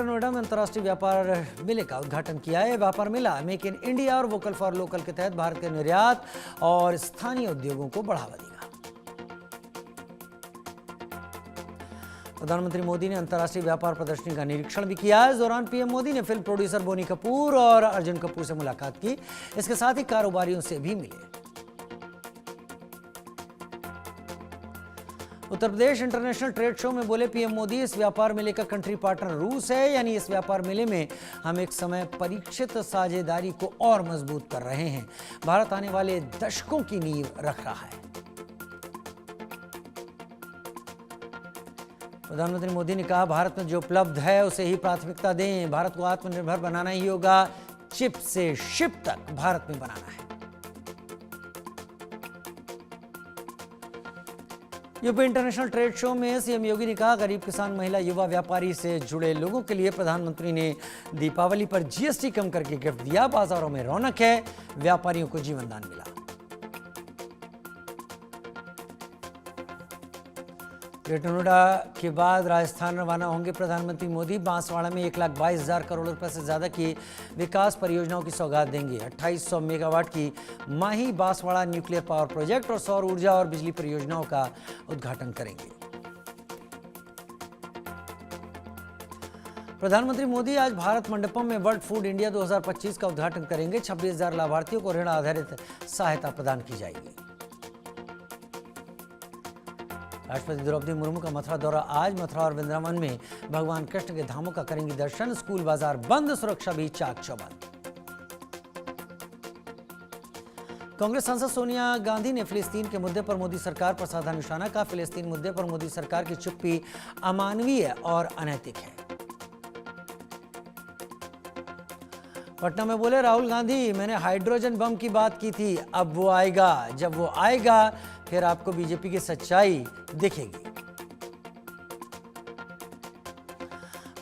नोएडा में अंतर्राष्ट्रीय व्यापार मेले का उद्घाटन किया है। व्यापार मेला मेक इन इंडिया और वोकल फॉर लोकल के तहत भारत के निर्यात और स्थानीय उद्योगों को बढ़ावा देगा। प्रधानमंत्री मोदी ने अंतर्राष्ट्रीय व्यापार प्रदर्शनी का निरीक्षण भी किया। इस दौरान पीएम मोदी ने फिल्म प्रोड्यूसर बोनी कपूर और अर्जुन कपूर से मुलाकात की। इसके साथ ही कारोबारियों से भी मिले। Uttar Pradesh international trade show में बोले पीएम मोदी, इस व्यापार मेले का कंट्री पार्टनर रूस है, यानी इस व्यापार मेले में हम एक समय परीक्षित साझेदारी को और मजबूत कर रहे हैं। भारत आने वाले दशकों की नींव रख रहा है। प्रधानमंत्री मोदी ने कहा, भारत में जो उपलब्ध है उसे ही प्राथमिकता दें। भारत को आत्मनिर्भर बनाना ही होगा। चिप से शिप तक भारत में बनाना है। यूपी इंटरनेशनल ट्रेड शो में सीएम योगी ने कहा, गरीब किसान, महिला, युवा, व्यापारी से जुड़े लोगों के लिए प्रधानमंत्री ने दीपावली पर जीएसटी कम करके गिफ्ट दिया। बाजारों में रौनक है, व्यापारियों को जीवन दान मिला। ग्रेटर नोएडा के बाद राजस्थान रवाना होंगे प्रधानमंत्री मोदी। बांसवाड़ा में 1,22,000 करोड़ रुपए से ज्यादा की विकास परियोजनाओं की सौगात देंगे। 2800 मेगावाट की माही बांसवाड़ा न्यूक्लियर पावर प्रोजेक्ट और सौर ऊर्जा और बिजली परियोजनाओं का उद्घाटन करेंगे। प्रधानमंत्री मोदी आज भारत मंडपम में वर्ल्ड फूड इंडिया 2025 का उद्घाटन करेंगे। 26,000 लाभार्थियों को ऋण आधारित सहायता प्रदान की जाएगी। राष्ट्रपति द्रौपदी मुर्मू का मथुरा दौरा आज। मथुरा और वृंदावन में भगवान कृष्ण के धामों का करेंगी दर्शन। स्कूल बाजार बंद, सुरक्षा भी चाक चौबंद। कांग्रेस सांसद सोनिया गांधी ने फिलिस्तीन के मुद्दे पर मोदी सरकार पर साधा निशाना। कहा, फिलिस्तीन मुद्दे पर मोदी सरकार की चुप्पी अमानवीय और अनैतिक है। पटना में बोले राहुल गांधी, मैंने हाइड्रोजन बम की बात की थी, अब वो आएगा। जब वो आएगा फिर आपको बीजेपी की सच्चाई दिखेगी।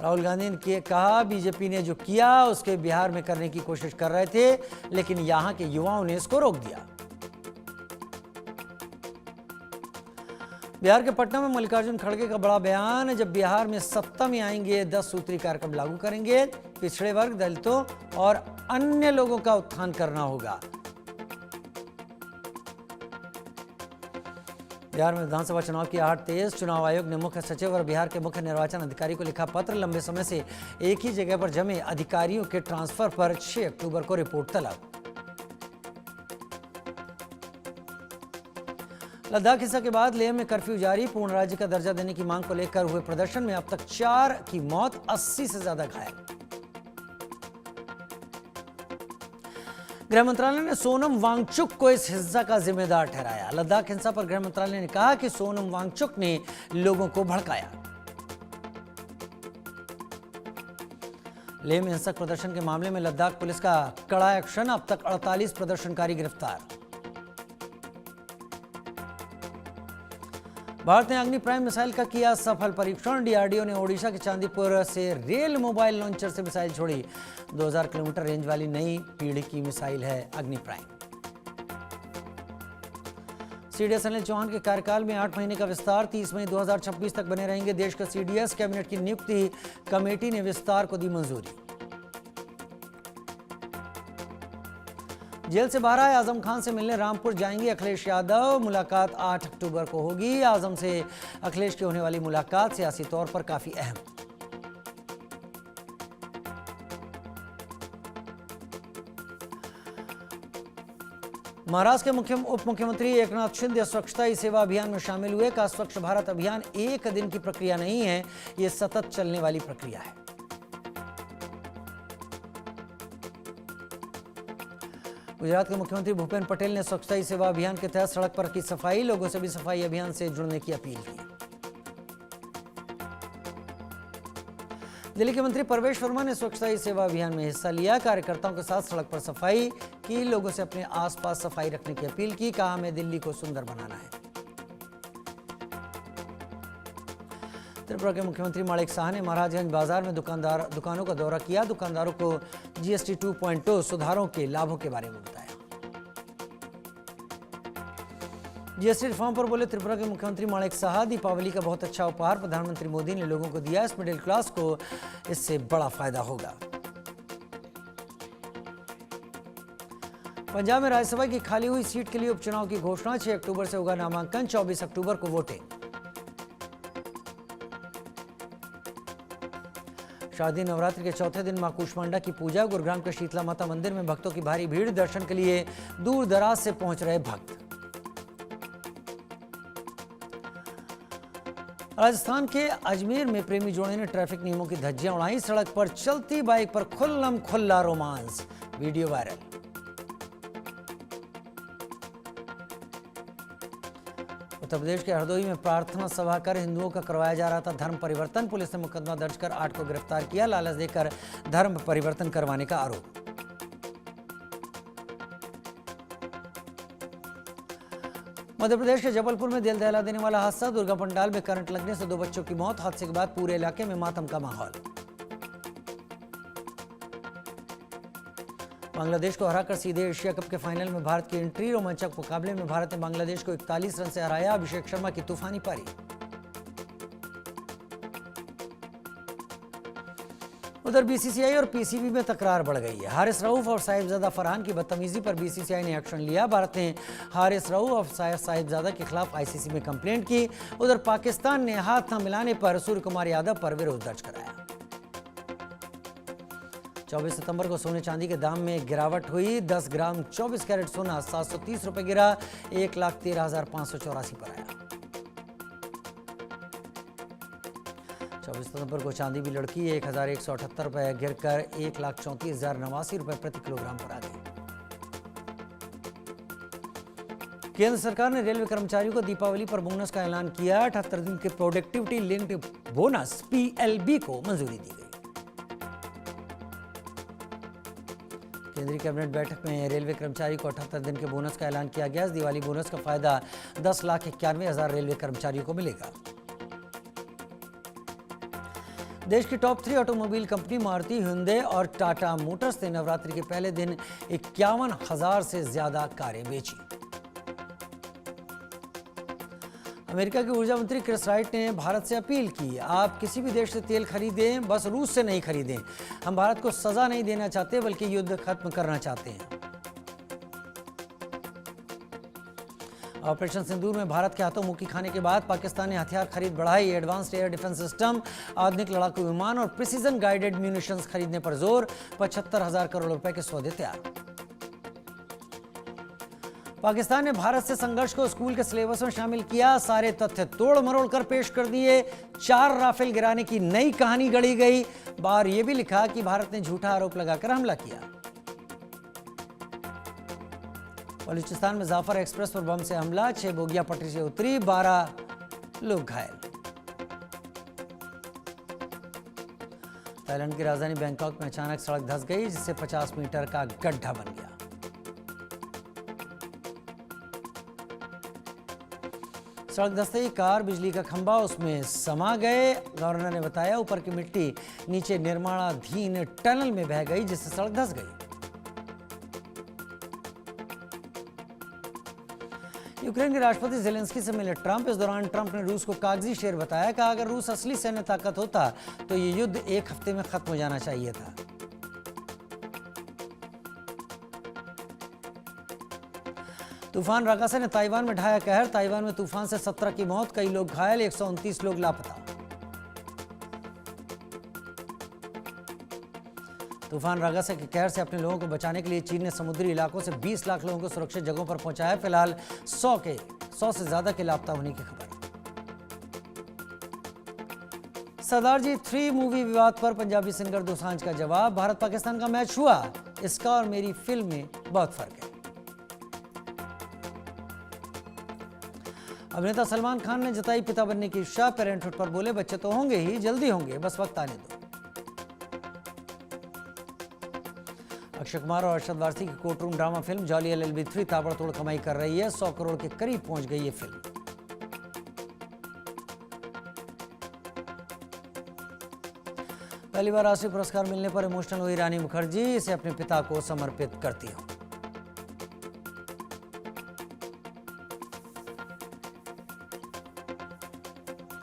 राहुल गांधी ने कहा, बीजेपी ने जो किया उसके बिहार में करने की कोशिश कर रहे थे, लेकिन यहां के युवाओं ने इसको रोक दिया। बिहार के पटना में मल्लिकार्जुन खड़गे का बड़ा बयान। जब बिहार में सत्ता में आएंगे 10 सूत्री कार्यक्रम लागू करेंगे। पिछड़े वर्ग, दलितों और अन्य लोगों का उत्थान करना होगा। बिहार में विधानसभा चुनाव की आहट तेज। चुनाव आयोग ने मुख्य सचिव और बिहार के मुख्य निर्वाचन अधिकारी को लिखा पत्र। लंबे समय से एक ही जगह पर जमे अधिकारियों के ट्रांसफर पर 6 अक्टूबर को रिपोर्ट तलब। लद्दाख हिंसा के बाद लेह में कर्फ्यू जारी। पूर्ण राज्य का दर्जा देने की मांग को लेकर हुए प्रदर्शन में अब तक 4 की मौत, 80 से ज्यादा घायल। गृह मंत्रालय ने सोनम वांगचुक को इस हिंसा का जिम्मेदार ठहराया। लद्दाख हिंसा पर गृह मंत्रालय ने कहा कि सोनम वांगचुक ने लोगों को भड़काया। लेह में हिंसक प्रदर्शन के मामले में लद्दाख पुलिस का कड़ा एक्शन। अब तक 48 प्रदर्शनकारी गिरफ्तार। भारत ने अग्नि प्राइम मिसाइल का किया सफल परीक्षण। डीआरडीओ ने ओडिशा के चांदीपुर से रेल मोबाइल लॉन्चर से मिसाइल छोड़ी। 2000 किलोमीटर रेंज वाली नई पीढ़ी की मिसाइल है अग्नि प्राइम। सीडीएस अनिल चौहान के कार्यकाल में 8 महीने का विस्तार। 30 मई 2026 तक बने रहेंगे देश का सीडीएस। कैबिनेट की नियुक्ति कमेटी ने विस्तार को दी मंजूरी। जेल से बाहर आए आजम खान से मिलने रामपुर जाएंगे अखिलेश यादव। मुलाकात 8 अक्टूबर को होगी। आजम से अखिलेश की होने वाली मुलाकात सियासी तौर पर काफी अहम। महाराष्ट्र के उप मुख्यमंत्री एकनाथ शिंदे स्वच्छता ही सेवा अभियान में शामिल हुए। कहा, स्वच्छ भारत अभियान एक दिन की प्रक्रिया नहीं है, ये सतत चलने वाली प्रक्रिया है। गुजरात के मुख्यमंत्री भूपेन्द्र पटेल ने स्वच्छता ही सेवा अभियान के तहत सड़क पर की सफाई। लोगों से भी सफाई अभियान से जुड़ने की अपील की। दिल्ली के मंत्री परवेश वर्मा ने स्वच्छता ही सेवा अभियान में हिस्सा लिया। कार्यकर्ताओं के साथ सड़क पर सफाई की। लोगों से अपने आसपास सफाई रखने की अपील की। कहा, हमें दिल्ली को सुंदर बनाना है। त्रिपुरा के मुख्यमंत्री माणिक साह ने महाराजगंज बाजार में दुकानों का दौरा किया। दुकानदारों को जीएसटी 2.0 सुधारों के लाभों के बारे में बताया। जीएसटी रिफॉर्म पर बोले त्रिपुरा के मुख्यमंत्री माणिक साहा, दीपावली का बहुत अच्छा उपहार प्रधानमंत्री मोदी ने लोगों को दिया, इस मिडिल क्लास को इससे बड़ा फायदा होगा। पंजाब में राज्यसभा की खाली हुई सीट के लिए उपचुनाव की घोषणा, 6 अक्टूबर से होगा नामांकन, 24 अक्टूबर को वोटिंग। शारदीय नवरात्रि के चौथे दिन मां कूष्मांडा की पूजा, गुरुग्राम के शीतला माता मंदिर में भक्तों की भारी भीड़, दर्शन के लिए दूर दराज से पहुंच रहे भक्त। राजस्थान के अजमेर में प्रेमी जोड़े ने ट्रैफिक नियमों की धज्जियां उड़ाई, सड़क पर चलती बाइक पर खुल्लम खुल्ला romance, video viral. Uttar Pradesh के हरदोई में प्रार्थना सभा कर हिंदुओं का करवाया जा रहा था धर्म परिवर्तन, पुलिस ने मुकदमा दर्ज कर 8 को गिरफ्तार किया, लालच देकर धर्म परिवर्तन करवाने का आरोप। मध्य प्रदेश के जबलपुर में दिल दहला देने वाला हादसा, दुर्गा पंडाल में करंट लगने से 2 बच्चों की मौत, हादसे के बाद पूरे इलाके में मातम का माहौल। बांग्लादेश को हराकर सीधे एशिया कप के फाइनल में भारत की एंट्री, रोमांचक मुकाबले में भारत ने बांग्लादेश को 41 रन से हराया, अभिषेक शर्मा की तूफानी पारी। उधर बीसीसीआई और पीसीबी में तकरार बढ़ गई है, हारिस रऊफ और साहिबजादा फरहान की बदतमीजी पर बीसीसीआई ने एक्शन लिया, भारत ने हारिस रऊफ और साहिबजादा के खिलाफ आईसीसी में कंप्लेंट की। उधर पाकिस्तान ने हाथ न मिलाने पर सूर्य कुमार यादव पर विरोध दर्ज कराया। 24 सितंबर को सोने चांदी के दाम में गिरावट हुई, 10 ग्राम 24 कैरेट सोना 730 रुपए गिरा, 1,13,584 पर आया। 24 सितंबर को चांदी भी लड़की 1,178 रुपए गिरकर 1,34,089 रुपए प्रति किलोग्राम पर आ गई। केंद्र सरकार ने रेलवे कर्मचारियों को दीपावली पर बोनस का ऐलान किया, 78 दिन के प्रोडक्टिविटी लिंक्ड बोनस पीएलबी को मंजूरी दी गई। केंद्रीय कैबिनेट बैठक में रेलवे कर्मचारी को 78 दिन के बोनस का ऐलान किया गया। इस दिवाली बोनस का फायदा 10,91,000 रेलवे कर्मचारियों को मिलेगा। देश की top 3 automobile company Maruti, hyundai और टाटा मोटर्स ने नवरात्रि के पहले दिन 51,000 से ज्यादा कारें बेची। अमेरिका के ऊर्जा मंत्री क्रिस राइट ने भारत से अपील की, आप किसी भी देश से तेल खरीदें, बस रूस से नहीं खरीदें। हम भारत को सजा नहीं देना चाहते बल्कि युद्ध खत्म करना चाहते हैं। ऑपरेशन सिंदूर में भारत के हाथों मुक्की खाने के बाद पाकिस्तान ने हथियार खरीद बढ़ाई, एडवांस्ड एयर डिफेंस सिस्टम, आधुनिक लड़ाकू विमान और प्रिसीजन गाइडेड म्यूनिशंस खरीदने पर जोर, 75,000 करोड़ रुपए के सौदे तैयार। पाकिस्तान ने भारत से संघर्ष को स्कूल के सिलेबस में शामिल किया, सारे तथ्य तोड़ मरोड़ कर पेश कर दिए, 4 राफेल गिराने की नई कहानी गढ़ी गई। बाहर यह भी लिखा कि भारत ने झूठा आरोप लगाकर हमला किया। बलूचिस्तान में जाफर एक्सप्रेस पर बम से हमला, 6 बोगियां पटरी से उतरी, 12 लोग घायल। थाईलैंड की राजधानी बैंकॉक में अचानक सड़क धंस गई, जिससे 50 मीटर का गड्ढा बन गया। सड़क धंसते ही कार, बिजली का खंभा उसमें समा गए। गवर्नर ने बताया ऊपर की मिट्टी नीचे निर्माणाधीन टनल में बह गई, जिससे सड़क धंस गई। यूक्रेन के राष्ट्रपति ज़ेलेंस्की से मिले ट्रंप, इस दौरान ट्रंप ने रूस को कागजी शेर बताया, कहा अगर रूस असली सैन्य ताकत होता तो ये युद्ध 1 हफ्ते में खत्म हो जाना चाहिए था। तूफान राकासा ने ताइवान में ढाया कहर, ताइवान में तूफान से 17 की मौत, कई लोग घायल, 129 लोग लापता। तूफान राकासा के कहर से अपने लोगों को बचाने के लिए चीन ने समुद्री इलाकों से 20 लाख लोगों को सुरक्षित जगहों पर पहुंचाया। फिलहाल 100 से ज्यादा के लापता होने की खबर। सरदारजी 3 मूवी विवाद पर पंजाबी सिंगर दोसांझ का जवाब, भारत पाकिस्तान का मैच हुआ, इसका और मेरी फिल्म में बहुत फर्क है। अभिनेता सलमान खान ने जताई पिता बनने की इच्छा, पेरेंटहुड पर बोले बच्चे तो होंगे ही, जल्दी होंगे, बस वक्त आने दो। अक्षय कुमार और अरशद वारसी की courtroom drama film jolly LLB 3 ताबड़तोड़ कमाई कर रही है, 100 करोड़ के करीब पहुंच गई ये फिल्म। पहली बार राष्ट्रीय पुरस्कार मिलने पर इमोशनल हुई रानी मुखर्जी, इसे अपने पिता को समर्पित करती हूं।